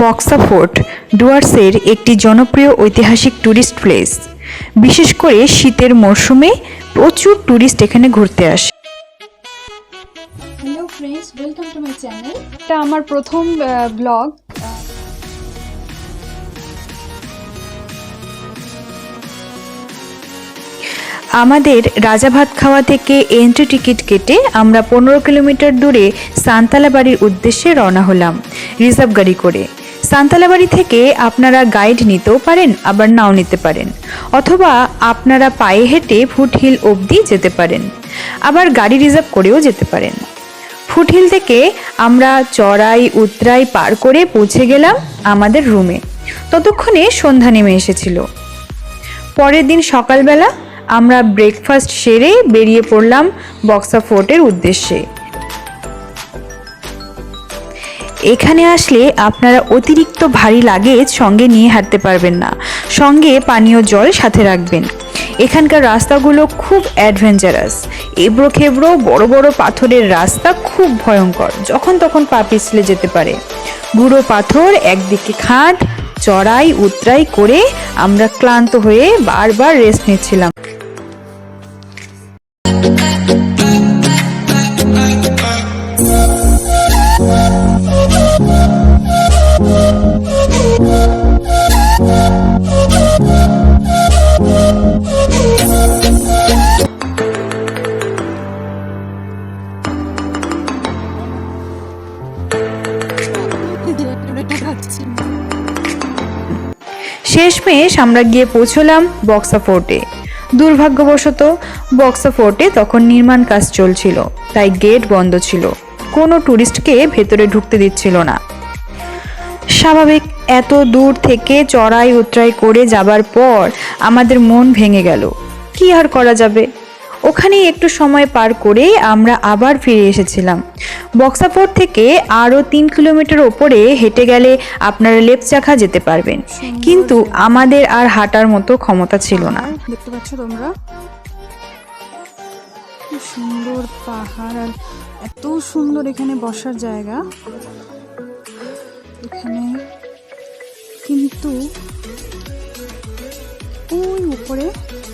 Buxa fort ডুয়ার্সের একটি জনপ্রিয় ঐতিহাসিক ট্যুরিস্ট প্লেস। বিশেষ করে শীতের মরশুমে প্রচুর ট্যুরিস্ট এখানে ঘুরতে আসে। Hello friends, welcome to my channel. এটা আমার প্রথম ব্লগ। আমাদের রাজাভাত খাওয়া থেকে এন্ট্রি টিকিট কেটে আমরা 15 কিলোমিটার দূরে সান্তালাবাড়ির উদ্দেশ্যে রওনা হলাম রিজার্ভ গাড়ি করে। সান্তালাবাড়ি থেকে আপনারা গাইড নিতেও পারেন, আবার নাও নিতে পারেন, অথবা আপনারা পায়ে হেঁটে ফুটহিল অবধি যেতে পারেন, আবার গাড়ি রিজার্ভ করেও যেতে পারেন। ফুটহিল থেকে আমরা চড়াই উতরাই পার করে পৌঁছে গেলাম আমাদের রুমে। ততক্ষণে সন্ধ্যা নেমে এসেছিল। পরের দিন সকালবেলা আমরা ব্রেকফাস্ট সেরে বেরিয়ে পড়লাম বক্সা ফোর্টের উদ্দেশ্যে। এখানে আসলে আপনারা অতিরিক্ত ভারী লাগেজ সঙ্গে নিয়ে হাঁটতে পারবেন না, সঙ্গে পানীয় জল সাথে রাখবেন। এখানকার রাস্তাগুলো খুব অ্যাডভেঞ্চারাস, এবড়ো খেবড়ো বড় বড় পাথরের রাস্তা, খুব ভয়ঙ্কর, যখন তখন পা পিছলে যেতে পারে। গুঁড়ো পাথর, একদিকে খাদ, চড়াই উতরাই করে আমরা ক্লান্ত হয়ে বারবার রেস্ট নিচ্ছিলাম। শেষমেশ আমরা গিয়ে পৌঁছলাম বক্সা ফোর্টে। দুর্ভাগ্যবশত বক্সা ফোর্টে তখন নির্মাণ কাজ চলছিল, তাই গেট বন্ধ ছিল, কোনো ট্যুরিস্টকে ভেতরে ঢুকতে দিচ্ছিল না। স্বাভাবিক, এত দূর থেকে চড়াই উতরাই করে যাবার পর আমাদের মন ভেঙে গেল। কি আর করা যাবে, ওখানেই একটু সময় পার করে আমরা আবার ফিরে এসেছিলাম। বক্সা ফোর্ট থেকে আরও 3 কিলোমিটার ওপরে হেঁটে গেলে আপনারা লেপচাখা যেতে পারবেন, কিন্তু আমাদের আর হাঁটার মতো ক্ষমতা ছিল না। দেখতে পাচ্ছ তোমরা, কি সুন্দর পাহাড়, আর এত সুন্দর এখানে বসার জায়গা। এখানে কিন্তু ওই উপরে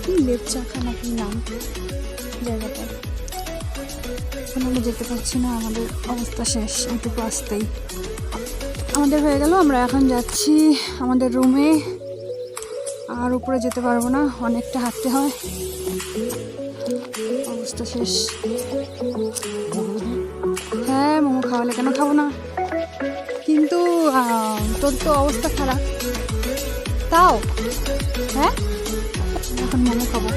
কি লেপচাখা নাকি নাম জায়গাটা, এখন আমরা যেতে পারছি না, আমাদের অবস্থা শেষ। এইটুকু আসতেই আমাদের হয়ে গেল। আমরা এখন যাচ্ছি আমাদের রুমে, আর উপরে যেতে পারবো না, অনেকটা হাঁটতে হয়, অবস্থা শেষ। হ্যাঁ, মোমো খাওয়ালে কেন খাবো না, কিন্তু তোর তো অবস্থা খারাপ, তাও হ্যাঁ এখন মোমো খাবো।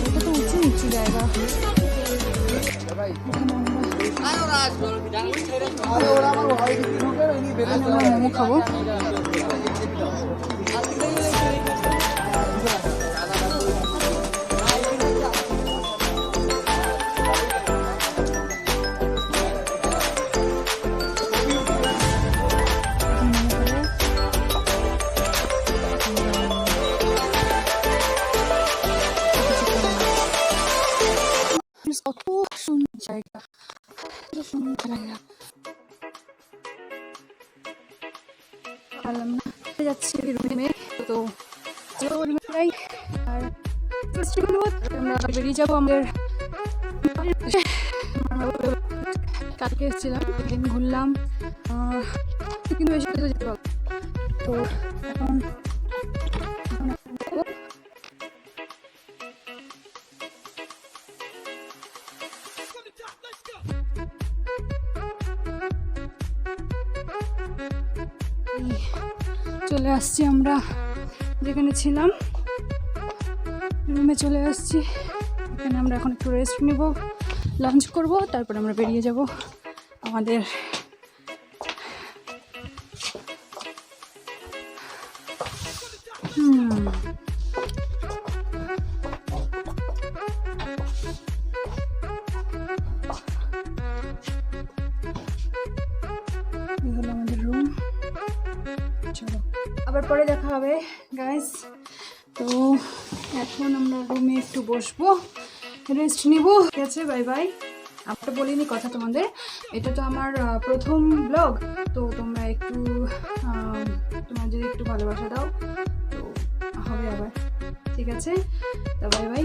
এটা তো উঁচু নিচু জায়গা, আমরা মোমো খাবো। কত সুন্দর জায়গা, কত সুন্দর জায়গা। পারলাম না, যাচ্ছি রুমে, তো আর আমরা বেরিয়ে যাবো আমাদের। কালকে এসেছিলাম, দিন ঘুরলাম, কিন্তু বেশি যেতে পারবো। তো এখন চলে আসছি আমরা যেখানে ছিলাম, রুমে চলে আসছি। এখানে আমরা এখন একটু রেস্ট নিব, লাঞ্চ করব, তারপর আমরা বেরিয়ে যাব আমাদের এই হলো আমাদের রুম। চলো আবার পরে দেখা হবে গাইস। তো এখন আমরা রুমে একটু বসবো, রেস্ট নিব। ঠিক আছে, বাই বাই। আমরা বলিনি কথা তোমাদের, এটা তো আমার প্রথম ব্লগ, তো তোমরা একটু তোমরা যদি একটু ভালোবাসা দাও তো হবে আবার। ঠিক আছে, তো বাই বাই।